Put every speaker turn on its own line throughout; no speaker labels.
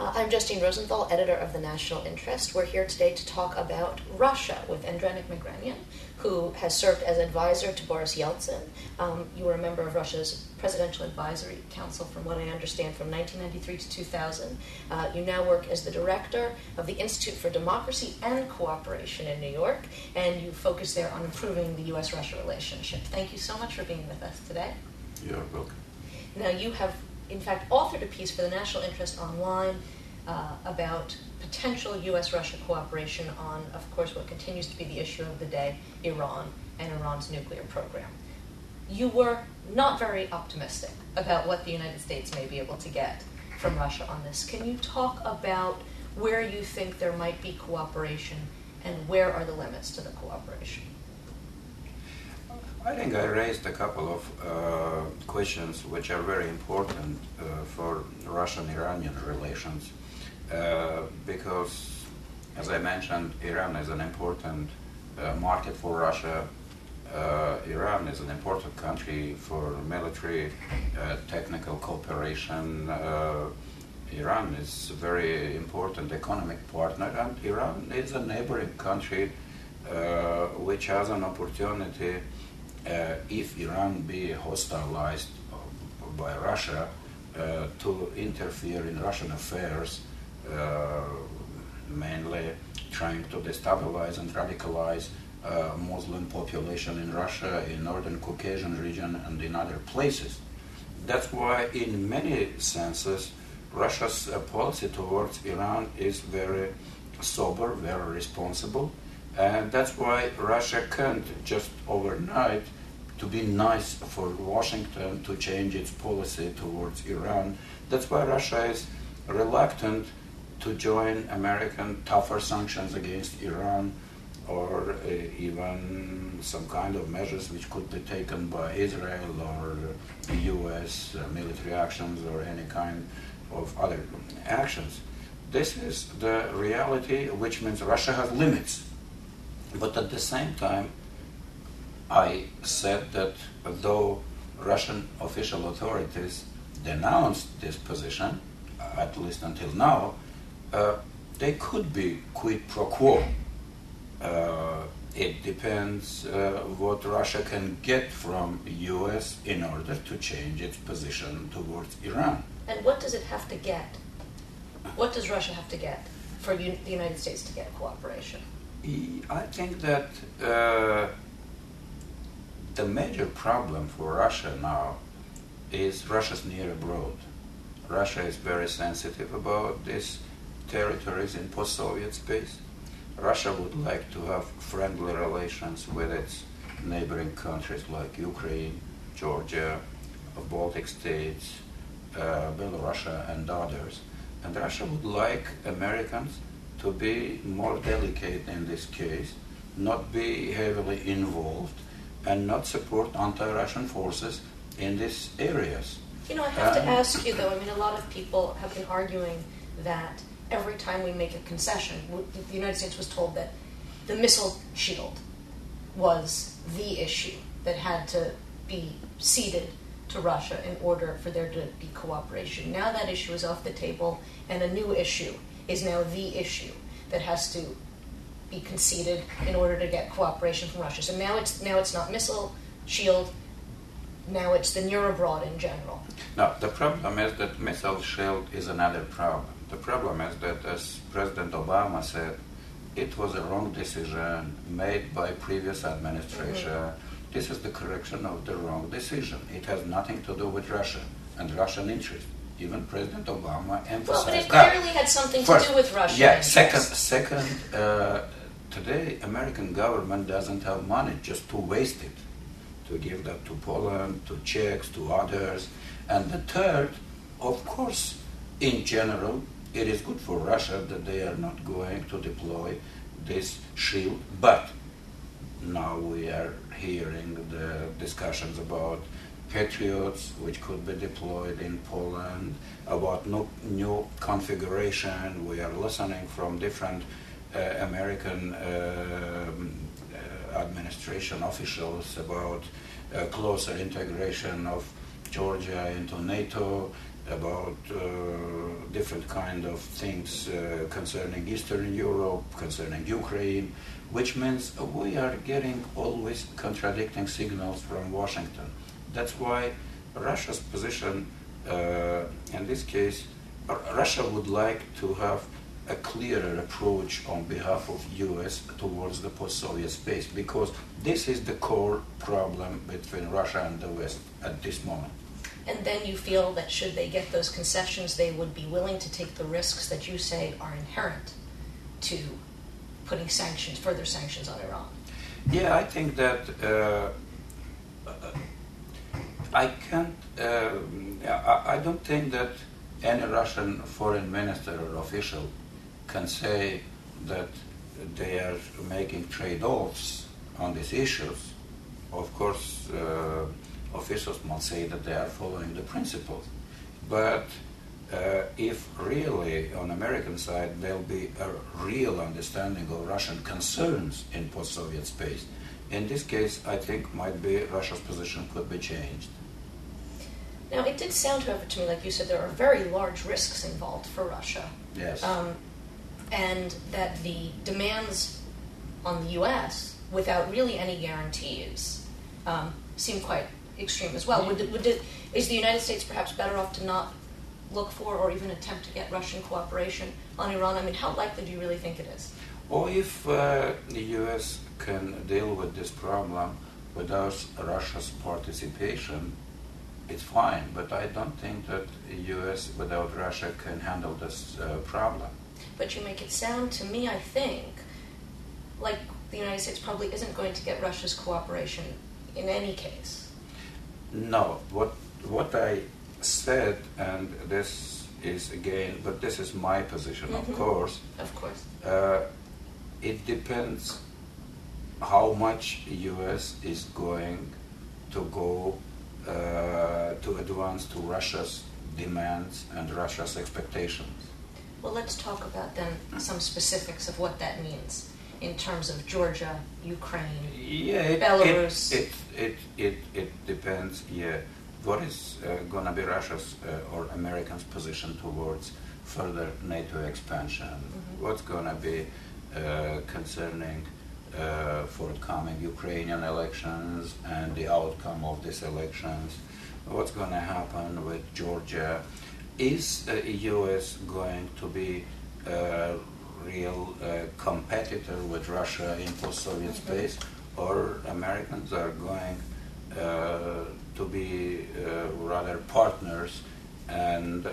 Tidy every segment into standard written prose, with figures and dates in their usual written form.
I'm Justine Rosenthal, editor of The National Interest. We're here today to talk about Russia with Andranik Migranyan, who has served as advisor to Boris Yeltsin. You were a member of Russia's Presidential Advisory Council, from what I understand, from 1993 to 2000. You now work as the director of the Institute for Democracy and Cooperation in New York, and you focus there on improving the U.S. Russia relationship. Thank you so much for being with us today.
You're welcome.
Now, you have in fact authored a piece for the National Interest online about potential U.S. Russia cooperation on, of course, what continues to be the issue of the day, Iran and Iran's nuclear program. You were not very optimistic about what the United States may be able to get from Russia on this. Can you talk about where you think there might be cooperation and where are the limits to the cooperation?
I think I raised a couple of questions which are very important for Russian-Iranian relations because, as I mentioned, Iran is an important market for Russia. Iran is an important country for military, technical cooperation. Iran is a very important economic partner, and Iran is a neighboring country which has an opportunity, if Iran be hostilized by Russia, to interfere in Russian affairs, mainly trying to destabilize and radicalize Muslim population in Russia, in Northern Caucasian region, and in other places. That's why, in many senses, Russia's policy towards Iran is very sober, very responsible, and that's why Russia can't just overnight to be nice for Washington to change its policy towards Iran. That's why Russia is reluctant to join American tougher sanctions against Iran, or even some kind of measures which could be taken by Israel or U.S. military actions or any kind of other actions. This is the reality, which means Russia has limits. But at the same time, I said that though Russian official authorities denounced this position, at least until now, they could be quid pro quo. It depends what Russia can get from the U.S. in order to change its position towards Iran.
And what does it have to get? What does Russia have to get for the United States to get cooperation?
I think that the major problem for Russia now is Russia's near abroad. Russia is very sensitive about these territories in post-Soviet space. Russia would like to have friendly relations with its neighboring countries like Ukraine, Georgia, Baltic states, Belarus, and others. And Russia would like Americans to be more delicate in this case, not be heavily involved, and not support anti-Russian forces in these areas.
You know, I have to ask you, though, I mean, a lot of people have been arguing that every time we make a concession, the United States was told that the missile shield was the issue that had to be ceded to Russia in order for there to be cooperation. Now that issue is off the table, and a new issue is now the issue that has to be conceded in order to get cooperation from Russia. So now it's not missile shield, now it's the near abroad in general.
No, the problem is that missile shield is another problem. The problem is that, as President Obama said, it was a wrong decision made by previous administration. Mm-hmm. This is the correction of the wrong decision. It has nothing to do with Russia and Russian interest. Even President Obama emphasized that.
Well, but it clearly had something to do with Russia.
Yeah, second, today American government doesn't have money just to waste it, to give that to Poland, to Czechs, to others. And the third, of course, in general, it is good for Russia that they are not going to deploy this shield, but now we are hearing the discussions about Patriots, which could be deployed in Poland, about new configuration. We are listening from different American administration officials about closer integration of Georgia into NATO, about different kind of things concerning Eastern Europe, concerning Ukraine, which means we are getting always contradicting signals from Washington. That's why Russia's position, in this case, Russia would like to have a clearer approach on behalf of U.S. towards the post-Soviet space, because this is the core problem between Russia and the West at this moment.
And then you feel that should they get those concessions, they would be willing to take the risks that you say are inherent to putting sanctions, further sanctions on Iran.
Yeah, I think that I don't think that any Russian foreign minister or official can say that they are making trade-offs on these issues. Of course, officials must say that they are following the principles. But if really on American side there will be a real understanding of Russian concerns in post-Soviet space, in this case I think might be Russia's position could be changed.
Now it did sound, however, to me like you said there are very large risks involved for Russia.
Yes.
And that the demands on the U.S. without really any guarantees seem quite extreme as well. Is the United States perhaps better off to not look for or even attempt to get Russian cooperation on Iran? I mean, how likely do you really think it is?
Or if the U.S. can deal with this problem without Russia's participation, it's fine. But I don't think that the U.S. without Russia can handle this problem.
But you make it sound to me, I think, like the United States probably isn't going to get Russia's cooperation in any case.
No, what I said, and this is again, but this is my position, of course.
Of course.
It depends how much U.S. is going to go to advance to Russia's demands and Russia's expectations.
Well, let's talk about then some specifics of what that means in terms of Georgia, Ukraine, Belarus.
It depends. Yeah, what is going to be Russia's or Americans' position towards further NATO expansion? What's going to be concerning forthcoming Ukrainian elections and the outcome of these elections? What's going to happen with Georgia? Is the U.S. going to be a real competitor with Russia in post-Soviet space, or Americans are going to be rather partners and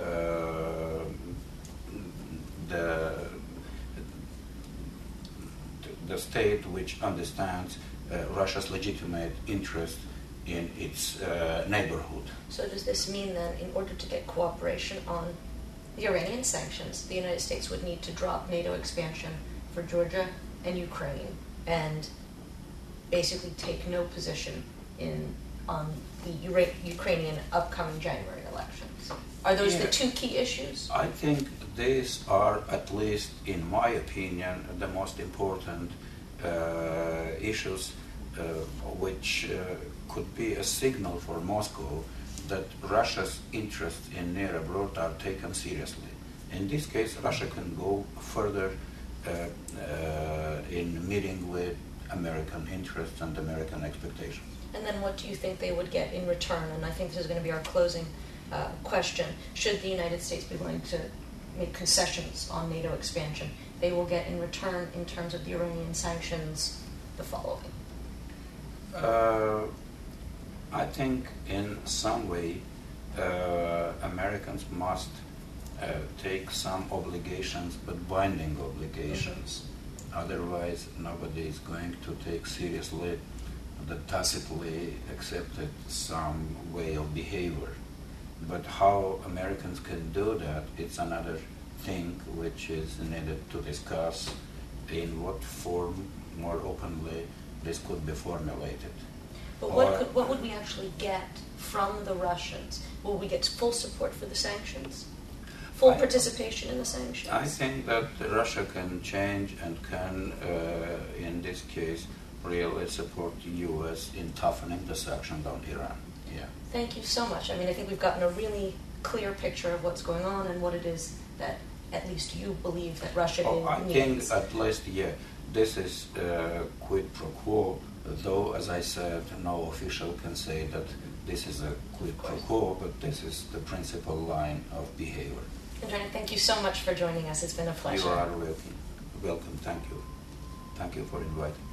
the state which understands Russia's legitimate interest in its neighborhood.
So does this mean then, in order to get cooperation on the Iranian sanctions, the United States would need to drop NATO expansion for Georgia and Ukraine and basically take no position on the Ukrainian upcoming January elections? Are those the two key issues?
I think these are, at least in my opinion, the most important issues which could be a signal for Moscow that Russia's interests in near abroad are taken seriously. In this case, Russia can go further in meeting with American interests and American expectations.
And then what do you think they would get in return? And I think this is going to be our closing question. Should the United States be willing to make concessions on NATO expansion, they will get in return, in terms of the Iranian sanctions, the following.
I think in some way Americans must take some obligations, but binding obligations. Otherwise, nobody is going to take seriously the tacitly accepted some way of behavior. But how Americans can do that, it's another thing which is needed to discuss, in what form, more openly, this could be formulated.
But what would we actually get from the Russians? Will we get full support for the sanctions? Full participation in the sanctions?
I think that Russia can change and can, in this case, really support the U.S. in toughening the sanctions on Iran. Yeah.
Thank you so much. I mean, I think we've gotten a really clear picture of what's going on and what it is that at least you believe that Russia
I
needs.
think at least, yeah, this is quid pro quo, though, as I said, no official can say that this is a quid pro quo, but this is the principal line of behavior.
Andranik, thank you so much for joining us. It's been a pleasure.
You are welcome. Thank you. Thank you for inviting.